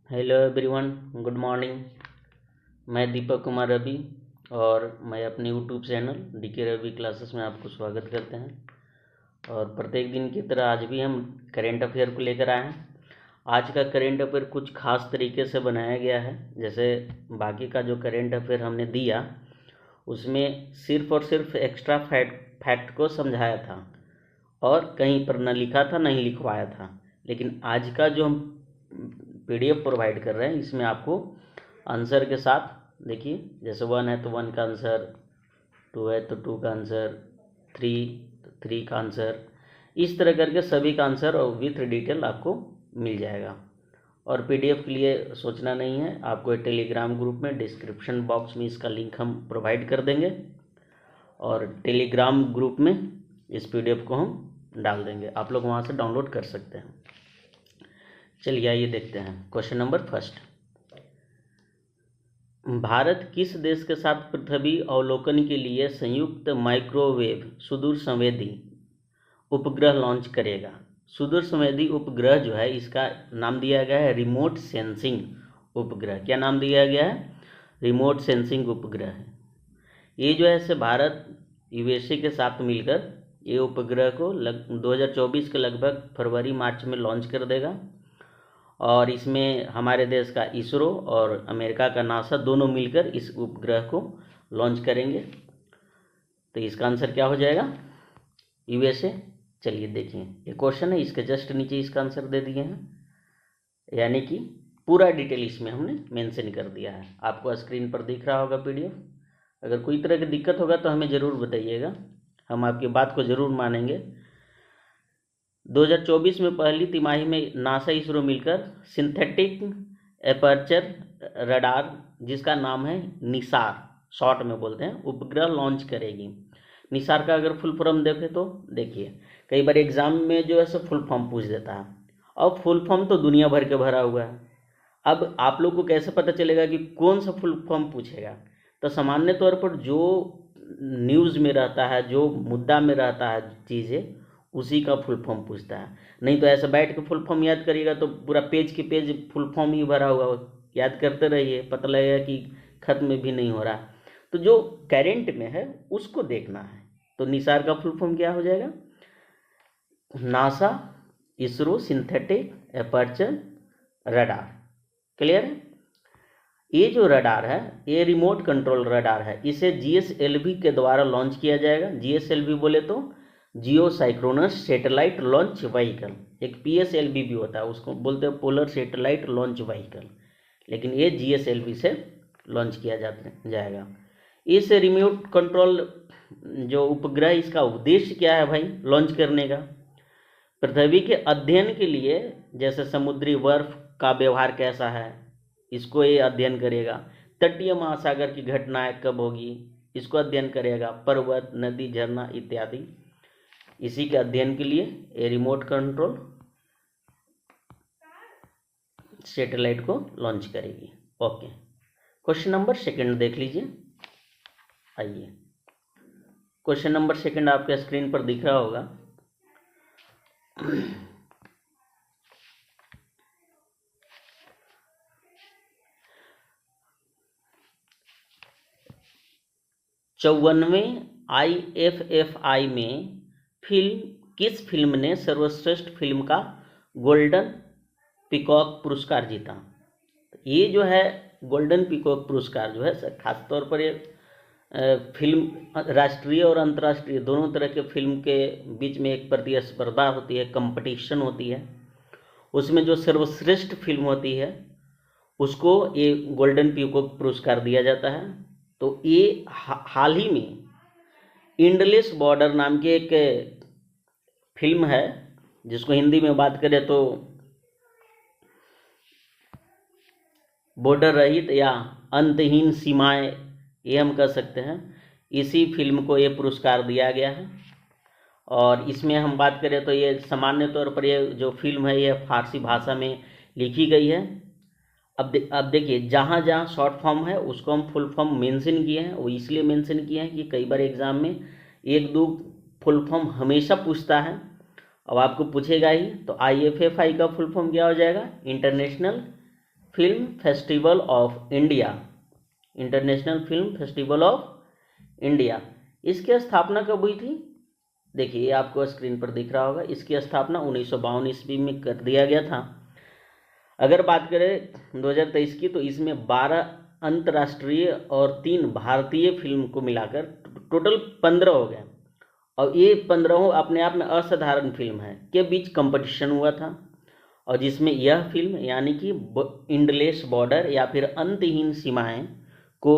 Hello everyone, good morning. मैं दीपक कुमार रवि और मैं अपने YouTube channel DK Ravi classes में आपको स्वागत करते हैं। और प्रत्येक दिन की तरह आज भी हम करेंट अफेयर को लेकर आए हैं। आज का करेंट अफेयर कुछ खास तरीके से बनाया गया है। जैसे बाकी का जो करेंट अफेयर हमने दिया उसमें सिर्फ और सिर्फ एक्स्ट्रा फैक्ट को समझाया था और कहीं पर न लिखा था नहीं लिखवाया था। लेकिन आज का जो हम पीडीएफ प्रोवाइड कर रहे हैं इसमें आपको आंसर के साथ, देखिए जैसे 1 है तो 1 का आंसर, 2 है तो 2 का आंसर, 3 तो 3 का आंसर, इस तरह करके सभी का आंसर और विथ डिटेल आपको मिल जाएगा। और पीडीएफ के लिए सोचना नहीं है, आपको टेलीग्राम ग्रुप में डिस्क्रिप्शन बॉक्स में इसका लिंक हम प्रोवाइड कर देंगे और टेलीग्राम ग्रुप में इस पीडीएफ को हम डाल देंगे, आप लोग वहाँ से डाउनलोड कर सकते हैं। चलिए आइए देखते हैं क्वेश्चन नंबर फर्स्ट। भारत किस देश के साथ पृथ्वी अवलोकन के लिए संयुक्त माइक्रोवेव सुदूर संवेदी उपग्रह लॉन्च करेगा? सुदूर संवेदी उपग्रह जो है इसका नाम दिया गया है रिमोट सेंसिंग उपग्रह। क्या नाम दिया गया है? रिमोट सेंसिंग उपग्रह है। ये जो है से भारत यूएसए के साथ मिलकर ये उपग्रह को 2024 के लगभग फरवरी मार्च में लॉन्च कर देगा। और इसमें हमारे देश का इसरो और अमेरिका का नासा दोनों मिलकर इस उपग्रह को लॉन्च करेंगे। तो इसका आंसर क्या हो जाएगा? यूएसए। चलिए देखिए, ये क्वेश्चन है, इसके जस्ट नीचे इसका आंसर दे दिए हैं, यानी कि पूरा डिटेल इसमें हमने मेंशन कर दिया है। आपको स्क्रीन पर दिख रहा होगा पीडीएफ। अगर कोई तरह की दिक्कत होगा तो हमें ज़रूर बताइएगा, हम आपकी बात को ज़रूर मानेंगे। 2024 में पहली तिमाही में नासा इसरो मिलकर सिंथेटिक एपर्चर रडार, जिसका नाम है निसार, शॉर्ट में बोलते हैं, उपग्रह लॉन्च करेगी। निसार का अगर फुल फॉर्म देखें तो देखिए, कई बार एग्जाम में जो है सो फुल फॉर्म पूछ देता है। अब फुल फॉर्म तो दुनिया भर के भरा हुआ है। अब आप लोग को कैसे पता चलेगा कि कौन सा फुल फॉर्म पूछेगा? तो सामान्य तौर पर जो न्यूज़ में रहता है, जो मुद्दा में रहता है चीज़ें, उसी का फुल फॉर्म पूछता है। नहीं तो ऐसा बैठ के फुल फॉर्म याद करिएगा तो पूरा पेज के पेज फुल फॉर्म ही भरा हुआ हो। याद करते रहिए, पता लगेगा कि खत्म भी नहीं हो रहा। तो जो करेंट में है उसको देखना है। तो निसार का फुल फॉर्म क्या हो जाएगा? NASA ISRO synthetic aperture radar. Clear है? ये जो रडार है ये रिमोट कंट्रोल रडार है। इसे जीएसएलवी के द्वारा लॉन्च किया जाएगा। जीएसएलवी बोले तो जियो साइक्रोनस सैटेलाइट लॉन्च व्हीकल। एक पीएसएलवी भी होता है, उसको बोलते हैं पोलर सैटेलाइट लॉन्च व्हीकल, लेकिन ये जीएसएलवी से लॉन्च किया जाएगा। इस रिमोट कंट्रोल जो उपग्रह, इसका उद्देश्य क्या है भाई लॉन्च करने का? पृथ्वी के अध्ययन के लिए, जैसे समुद्री बर्फ का व्यवहार कैसा है इसको ये अध्ययन करेगा। तटीय महासागर की घटनाएं कब होगी इसको अध्ययन करेगा। पर्वत, नदी, झरना इत्यादि, इसी के अध्ययन के लिए ये रिमोट कंट्रोल सैटेलाइट को लॉन्च करेगी। ओके, क्वेश्चन नंबर सेकंड देख लीजिए। आइए, क्वेश्चन नंबर सेकंड आपके स्क्रीन पर दिख रहा होगा। चौवनवें IFFI में किस फिल्म ने सर्वश्रेष्ठ फिल्म का गोल्डन पीकॉक पुरस्कार जीता? ये जो है गोल्डन पीकॉक पुरस्कार जो है खास तौर पर ये फिल्म, राष्ट्रीय और अंतर्राष्ट्रीय दोनों तरह के फिल्म के बीच में एक प्रतिस्पर्धा होती है, कंपटीशन होती है। उसमें जो सर्वश्रेष्ठ फिल्म होती है उसको ये गोल्डन पीकॉक पुरस्कार दिया जाता है। तो ये हाल ही में इंडलेस बॉर्डर नाम की एक फिल्म है, जिसको हिंदी में बात करें तो बॉर्डर रहित या अंतहीन सीमाएं, ये हम कह सकते हैं। इसी फिल्म को ये पुरस्कार दिया गया है। और इसमें हम बात करें तो ये सामान्य तौर पर ये जो फिल्म है ये फारसी भाषा में लिखी गई है। अब देखिए, जहाँ जहाँ शॉर्ट फॉर्म है उसको हम फुल फॉर्म मेंशन किए हैं। वो इसलिए मेंशन किए हैं कि कई बार एग्जाम में एक दो फुल फॉर्म हमेशा पूछता है। अब आपको पूछेगा ही, तो IFFI का फुल फॉर्म क्या हो जाएगा? International film festival of India, international film festival of India, इसकी स्थापना कब हुई थी? देखिए ये आपको स्क्रीन पर दिख रहा होगा। इसकी स्थापना 1952 ईस्वी में कर दिया गया था। अगर बात करें 2023 की, तो इसमें 12 अंतर्राष्ट्रीय और 3 भारतीय फिल्म को मिलाकर टोटल 15 हो गए। और ये 15 अपने आप में असाधारण फिल्म है के बीच कंपटीशन हुआ था, और जिसमें यह फिल्म यानी कि इंडलेस बॉर्डर या फिर अंतहीन सीमाएं को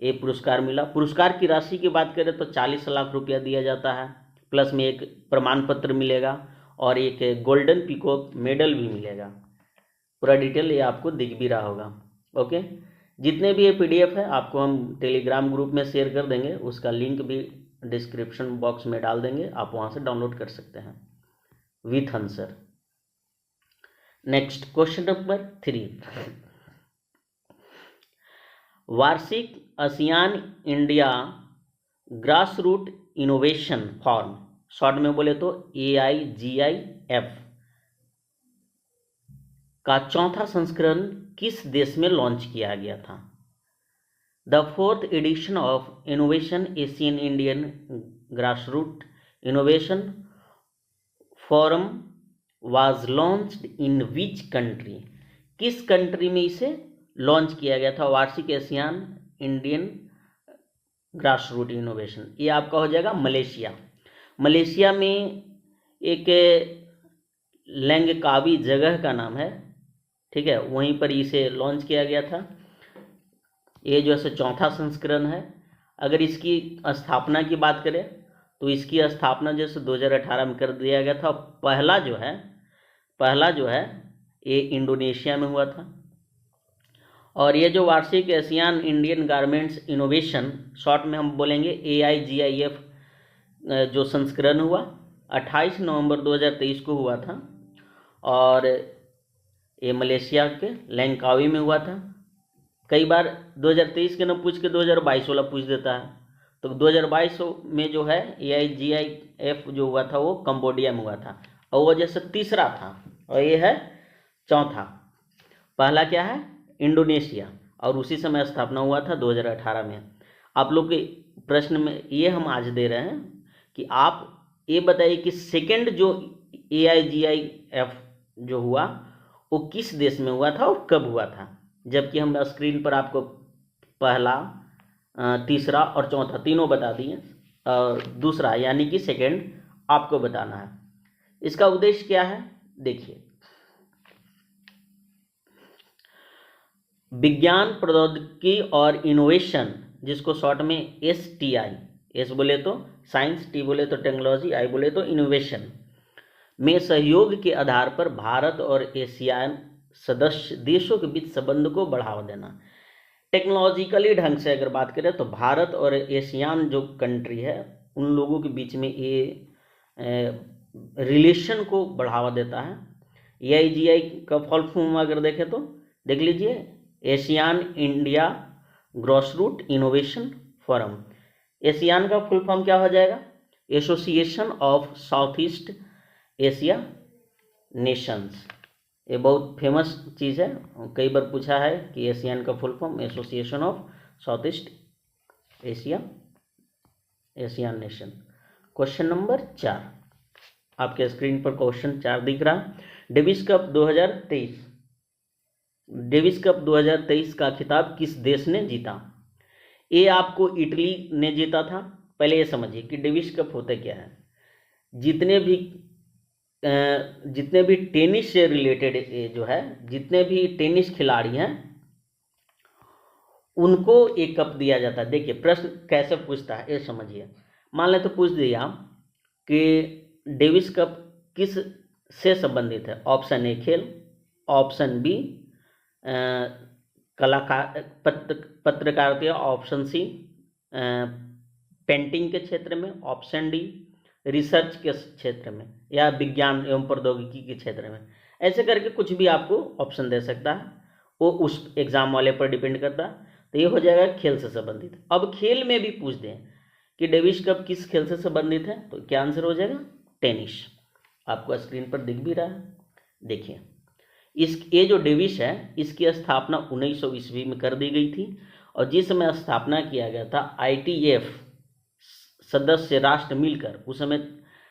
ये पुरस्कार मिला। पुरस्कार की राशि की बात करें तो 40 लाख रुपया दिया जाता है, प्लस में एक प्रमाण पत्र मिलेगा और एक गोल्डन पीकॉक मेडल भी मिलेगा। पूरा डिटेल ये आपको दिख भी रहा होगा। ओके, जितने भी ये PDF है आपको हम टेलीग्राम ग्रुप में शेयर कर देंगे, उसका लिंक भी डिस्क्रिप्शन बॉक्स में डाल देंगे, आप वहाँ से डाउनलोड कर सकते हैं with answer. Next question number 3, वार्षिक ASEAN India grass root innovation form, short में बोले तो AIGIF का चौथा संस्करण किस देश में लॉन्च किया गया था? The 4th edition of innovation Asian Indian grassroot innovation forum was launched in which country, किस कंट्री में इसे लॉन्च किया गया था? वार्षिक एशियन इंडियन ग्रासरूट इनोवेशन, ये आपका हो जाएगा मलेशिया। मलेशिया में एक लैंगकावी जगह का नाम है, ठीक है, वहीं पर इसे लॉन्च किया गया था। ये जो है चौथा संस्करण है। अगर इसकी स्थापना की बात करें तो इसकी स्थापना जैसे 2018 में कर दिया गया था। पहला जो है ये इंडोनेशिया में हुआ था। और ये जो वार्षिक Asian Indian garments innovation, short में हम बोलेंगे AIGIF, जो संस्करण हुआ 28 नवंबर 2023 को हुआ था, और ये मलेशिया के लैंकावी में हुआ था। कई बार 2023 के न पूछ के 2022 वाला पूछ देता है, तो 2022 में जो है AIGIF जो हुआ था वो कंबोडिया में हुआ था, और वो जैसे तीसरा था, और ये है चौथा। पहला क्या है? इंडोनेशिया, और उसी समय स्थापना हुआ था 2018 में। आप लोग के प्रश्न में ये हम आज दे रहे हैं कि आप ये बताइए कि सेकंड जो AIGIF जो हुआ वो किस देश में हुआ था और कब हुआ था? जबकि हम स्क्रीन पर आपको पहला, तीसरा और चौथा तीनों बता दिए, और दूसरा यानी कि सेकंड आपको बताना है। इसका उद्देश्य क्या है? देखिए, विज्ञान प्रौद्योगिकी और इनोवेशन, जिसको शॉर्ट में STI, S बोले तो साइंस, T बोले तो टेक्नोलॉजी, I बोले तो इनोवेशन में सहयोग के आधार पर भारत और एशियान सदस्य देशों के बीच संबंध को बढ़ावा देना। टेक्नोलॉजिकली ढंग से अगर बात करें तो भारत और एशियान जो कंट्री है उन लोगों के बीच में ये रिलेशन को बढ़ावा देता है। AIGI का फुल फॉर्म अगर देखें तो देख लीजिए, ASEAN India grassroot innovation forum. ASEAN का फुल फॉर्म क्या हो जाएगा? Association of South East Asia nations. ये बहुत फेमस चीज़ है, कई बार पूछा है कि एशियन का full form association of South East Asia Asian nation. Question number 4 आपके स्क्रीन पर क्वेश्चन 4 दिख रहा। डेविस कप 2023 का खिताब किस देश ने जीता? ये आपको इटली ने जीता था। पहले ये समझिए कि डेविस कप होता क्या है। जितने भी टेनिस से रिलेटेड जो है, जितने भी टेनिस खिलाड़ी हैं उनको एक कप दिया जाता है। देखिए प्रश्न कैसे पूछता है ये समझिए। मान लें तो पूछ दिया कि डेविस कप किस से संबंधित है। ऑप्शन ए खेल, ऑप्शन बी पत्रकारिता, ऑप्शन सी पेंटिंग के क्षेत्र में, ऑप्शन डी रिसर्च के क्षेत्र में, या विज्ञान एवं प्रौद्योगिकी के क्षेत्र में। ऐसे करके कुछ भी आपको ऑप्शन दे सकता है, वो उस एग्जाम वाले पर डिपेंड करता है। तो ये हो जाएगा खेल से संबंधित। अब खेल में भी पूछ दें कि डेविस कप किस खेल से संबंधित है, तो क्या आंसर हो जाएगा? टेनिस। आपको स्क्रीन पर दिख भी रहा है, देखिए ये जो डेविस है इसकी स्थापना 1900 ईस्वी में कर दी गई थी, और जिस समय स्थापना किया गया था ITF सदस्य राष्ट्र मिलकर, उस समय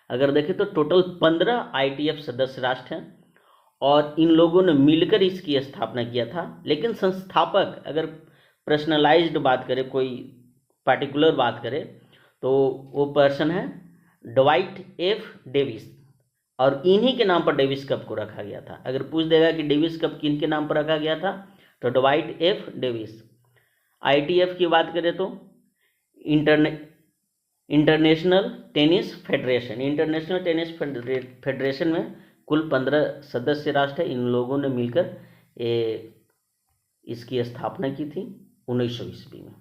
अगर देखें तो टोटल 15 ITF सदस्य राष्ट्र हैं और इन लोगों ने मिलकर इसकी स्थापना किया था। लेकिन संस्थापक अगर पर्सनलाइज्ड बात करें, कोई पार्टिकुलर बात करें, तो वो पर्सन है ड्वाइट F डेविस, और इन्हीं के नाम पर डेविस कप को रखा गया था। अगर पूछ देगा कि डेविस कप किन के नाम पर रखा गया था, तो ड्वाइट F डेविस। ITF की बात करें तो international tennis federation, international tennis federation में कुल 15 सदस्य राष्ट्र है। इन लोगों ने मिलकर इसकी स्थापना की थी 1900 ईस्वी में।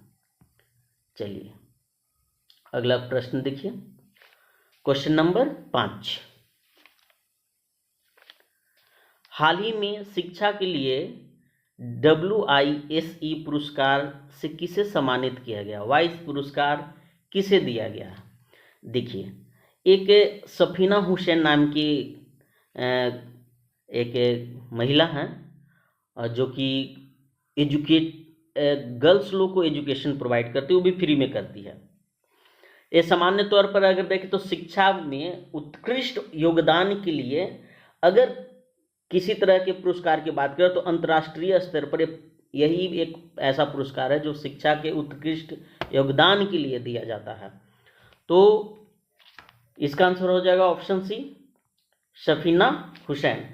चलिए अगला प्रश्न देखिए, क्वेश्चन नंबर 5। हाल ही में शिक्षा के लिए WISE पुरस्कार से किसे सम्मानित किया गया? वाइस पुरस्कार किसे दिया गया? देखिए, एक सफीना हुसैन नाम की एक महिला हैं जो कि गर्ल्स लोग को एजुकेशन प्रोवाइड करती है, वो भी फ्री में करती है। ये सामान्य तौर पर अगर देखें तो शिक्षा में उत्कृष्ट योगदान के लिए अगर किसी तरह के पुरस्कार की बात करें तो अंतर्राष्ट्रीय स्तर पर यही एक ऐसा पुरस्कार है जो शिक्षा के उत्कृष्ट योगदान के लिए दिया जाता है। तो इसका आंसर हो जाएगा ऑप्शन सी, सफीना हुसैन।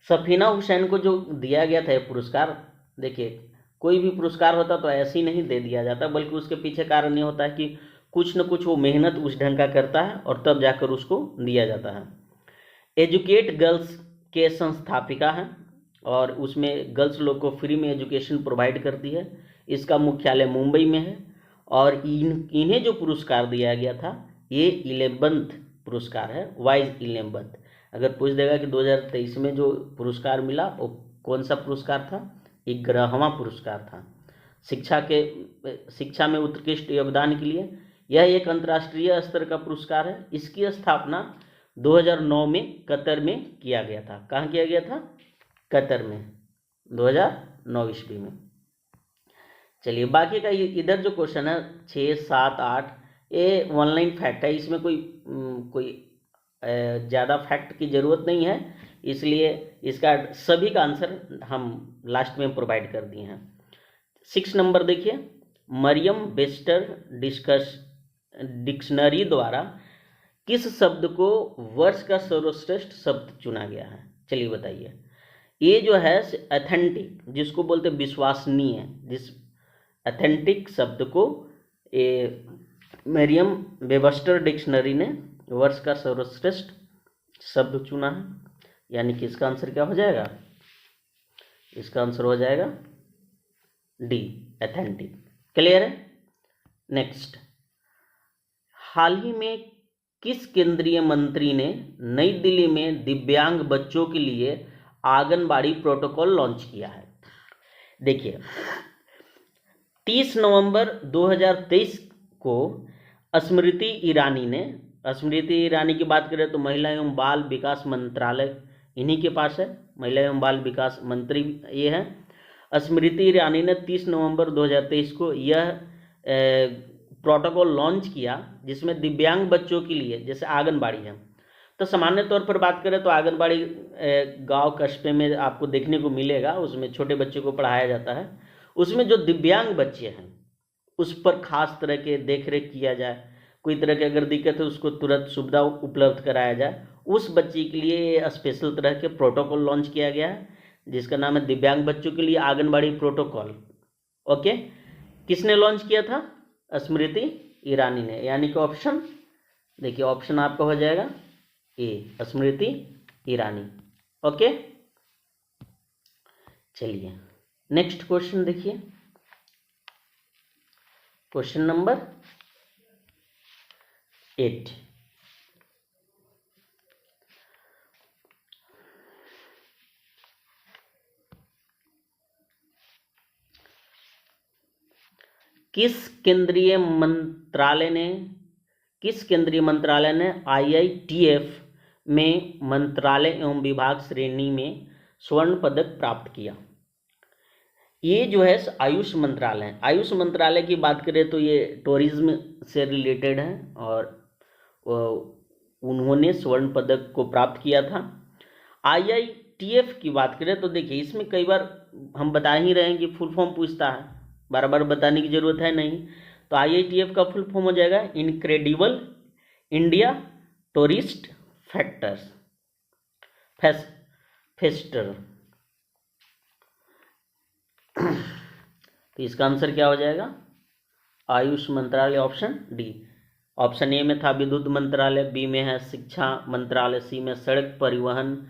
सफीना हुसैन को जो दिया गया था ये पुरस्कार, देखिए कोई भी पुरस्कार होता तो ऐसे ही नहीं दे दिया जाता, बल्कि उसके पीछे कारण ये होता है कि कुछ न कुछ वो मेहनत उस ढंग का करता है और तब जाकर उसको दिया जाता है। एजुकेट गर्ल्स के संस्थापिका हैं और उसमें गर्ल्स लोग को फ्री में एजुकेशन प्रोवाइड करती है। इसका मुख्यालय मुंबई में है और इन्हें जो पुरस्कार दिया गया था ये 11th पुरस्कार है, वाइज 11th। अगर पूछ देगा कि 2023 में जो पुरस्कार मिला वो कौन सा पुरस्कार था, 11वां पुरस्कार था। शिक्षा में उत्कृष्ट योगदान के लिए यह एक अंतर्राष्ट्रीय स्तर का पुरस्कार है। इसकी स्थापना 2009 में कतर में किया गया था। कहाँ किया गया था? कतर में, 2009 ईस्वी में। चलिए बाकी का इधर जो क्वेश्चन है 6, 7, 8 ये ऑनलाइन फैक्ट है, इसमें कोई ज़्यादा फैक्ट की ज़रूरत नहीं है, इसलिए इसका सभी का आंसर हम लास्ट में प्रोवाइड कर दिए हैं। 6 नंबर देखिए, मरियम वेस्टर डिक्शनरी द्वारा किस शब्द को वर्ष का सर्वश्रेष्ठ शब्द चुना गया है? चलिए बताइए। ये जो है ऑथेंटिक, जिसको बोलते विश्वसनीय, जिस ऑथेंटिक शब्द को मरियम वेबस्टर डिक्शनरी ने वर्ष का सर्वश्रेष्ठ शब्द चुना है, यानी कि इसका आंसर क्या हो जाएगा? इसका आंसर हो जाएगा डी, ऑथेंटिक। क्लियर है? नेक्स्ट, हाल ही में किस केंद्रीय मंत्री ने नई दिल्ली में दिव्यांग बच्चों के लिए आंगनबाड़ी प्रोटोकॉल लॉन्च किया है? देखिए 30 नवंबर 2023 को स्मृति ईरानी की बात करें तो महिला एवं बाल विकास मंत्रालय इन्हीं के पास है, महिला एवं बाल विकास मंत्री ये है। स्मृति ईरानी ने 30 नवंबर 2023 को यह प्रोटोकॉल लॉन्च किया जिसमें दिव्यांग बच्चों के लिए, जैसे आंगनबाड़ी है, तो सामान्य तौर पर बात करें तो आंगनबाड़ी गांव कस्बे में आपको देखने को मिलेगा, उसमें छोटे बच्चों को पढ़ाया जाता है। उसमें जो दिव्यांग बच्चे हैं उस पर खास तरह के देख रेख किया जाए, कोई तरह की अगर दिक्कत है उसको तुरंत सुविधा उपलब्ध कराया जाए, उस बच्चे के लिए स्पेशल तरह के प्रोटोकॉल लॉन्च किया गया है जिसका नाम है दिव्यांग बच्चों के लिए आंगनबाड़ी प्रोटोकॉल। ओके, किसने लॉन्च किया था? स्मृति ईरानी ने, यानी कि ऑप्शन देखिए, ऑप्शन आपका हो जाएगा ए, स्मृति ईरानी। ओके, चलिए नेक्स्ट क्वेश्चन देखिए, क्वेश्चन नंबर 8। किस केंद्रीय मंत्रालय ने IITF में मंत्रालय एवं विभाग श्रेणी में स्वर्ण पदक प्राप्त किया। ये जो है आयुष मंत्रालय है। आयुष मंत्रालय की बात करें तो ये टूरिज्म से रिलेटेड है और उन्होंने स्वर्ण पदक को प्राप्त किया था। IITF की बात करें तो देखिए इसमें कई बार हम बता ही रहे हैं कि फुल फॉर्म पूछता है, बार बार बताने की जरूरत है नहीं। तो IITF का फुल फॉर्म हो जाएगा इनक्रेडिबल इंडिया टूरिस्ट फेस्टर। तो इसका आंसर क्या हो जाएगा? आयुष मंत्रालय, ऑप्शन डी। ऑप्शन ए में था विद्युत मंत्रालय, बी में है शिक्षा मंत्रालय, सी में सड़क परिवहन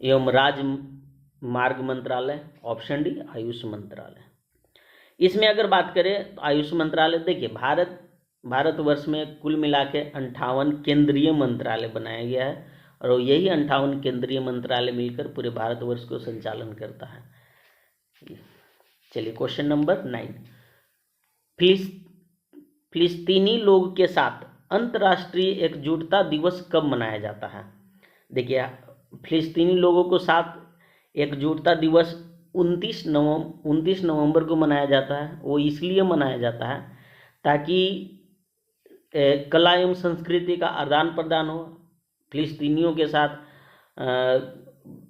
एवं राजमार्ग मंत्रालय, ऑप्शन डी आयुष मंत्रालय। इसमें अगर बात करें तो आयुष मंत्रालय, देखिए भारतवर्ष में कुल मिला के 58 केंद्रीय मंत्रालय बनाया गया है और यही 58 केंद्रीय मंत्रालय मिलकर पूरे भारतवर्ष को संचालन करता है। चलिए क्वेश्चन नंबर 9, फिलिस्तीनी लोगों के साथ अंतर्राष्ट्रीय एकजुटता दिवस कब मनाया जाता है? देखिए फिलिस्तीनी लोगों को साथ एकजुटता दिवस 29 नवंबर को मनाया जाता है। वो इसलिए मनाया जाता है ताकि कला एवं संस्कृति का आदान प्रदान हो, फिलिस्तीनियों के साथ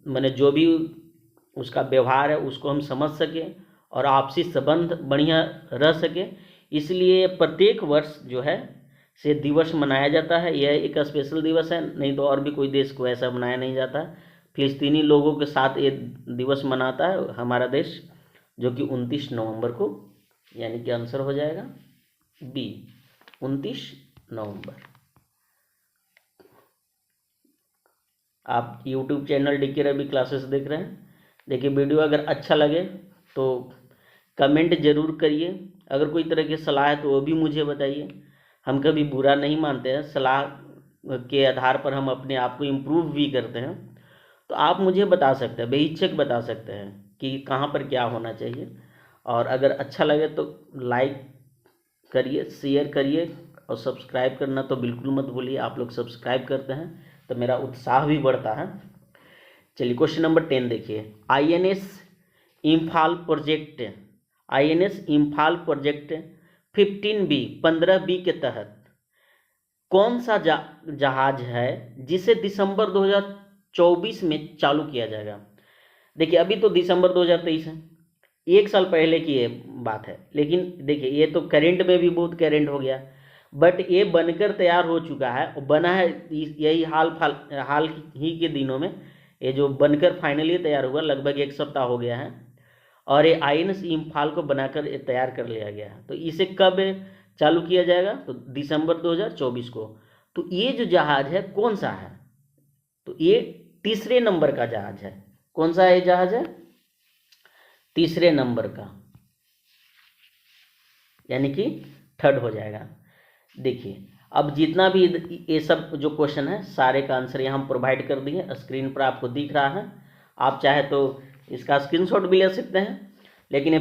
माने जो भी उसका व्यवहार है उसको हम समझ सकें और आपसी संबंध बढ़िया रह सके, इसलिए प्रत्येक वर्ष जो है से दिवस मनाया जाता है। यह एक स्पेशल दिवस है, नहीं तो और भी कोई देश को ऐसा मनाया नहीं जाता। फिलिस्तीनी लोगों के साथ ये दिवस मनाता है हमारा देश, जो कि 29 नवंबर को, यानी कि आंसर हो जाएगा बी 29 नवंबर। आप YouTube channel DK Ravi classes देख रहे हैं। देखिए वीडियो अगर अच्छा लगे तो कमेंट जरूर करिए। अगर कोई तरह की सलाह है तो वो भी मुझे बताइए। हम कभी बुरा नहीं मानते हैं, सलाह के आधार पर हम अपने आप को इम्प्रूव भी करते हैं। तो आप मुझे बता सकते हैं, बेहिचक बता सकते हैं कि कहाँ पर क्या होना चाहिए। और अगर अच्छा लगे तो लाइक करिए, शेयर करिए और सब्सक्राइब करना तो बिल्कुल मत भूलिए। आप लोग सब्सक्राइब करते हैं तो मेरा उत्साह भी बढ़ता है। चलिए क्वेश्चन नंबर 10 देखिए, INS इम्फाल प्रोजेक्ट 15B के तहत कौन सा जहाज है जिसे दिसंबर 2024 में चालू किया जाएगा? देखिए अभी तो दिसंबर 2023 है, एक साल पहले की ये बात है, लेकिन देखिए ये तो करेंट में भी बहुत करेंट हो गया, बट ये बनकर तैयार हो चुका है और बना है यही हाल ही के दिनों में। ये जो बनकर फाइनली तैयार हुआ लगभग 1 सप्ताह हो गया है और ये INS इम्फाल को बनाकर तैयार कर लिया गया है। तो इसे कब चालू किया जाएगा? तो दिसंबर 2024 को। तो ये जो जहाज है कौन सा है? तो ये तीसरे नंबर का जहाज है। कौन सा है जहाज है? तीसरे नंबर का, यानी कि थर्ड हो जाएगा। देखिए अब जितना भी ये सब जो क्वेश्चन है सारे का आंसर यहाँ हम प्रोवाइड कर दिए, स्क्रीन पर आपको दिख रहा है। आप चाहे तो इसका स्क्रीनशॉट भी ले सकते हैं, लेकिन ये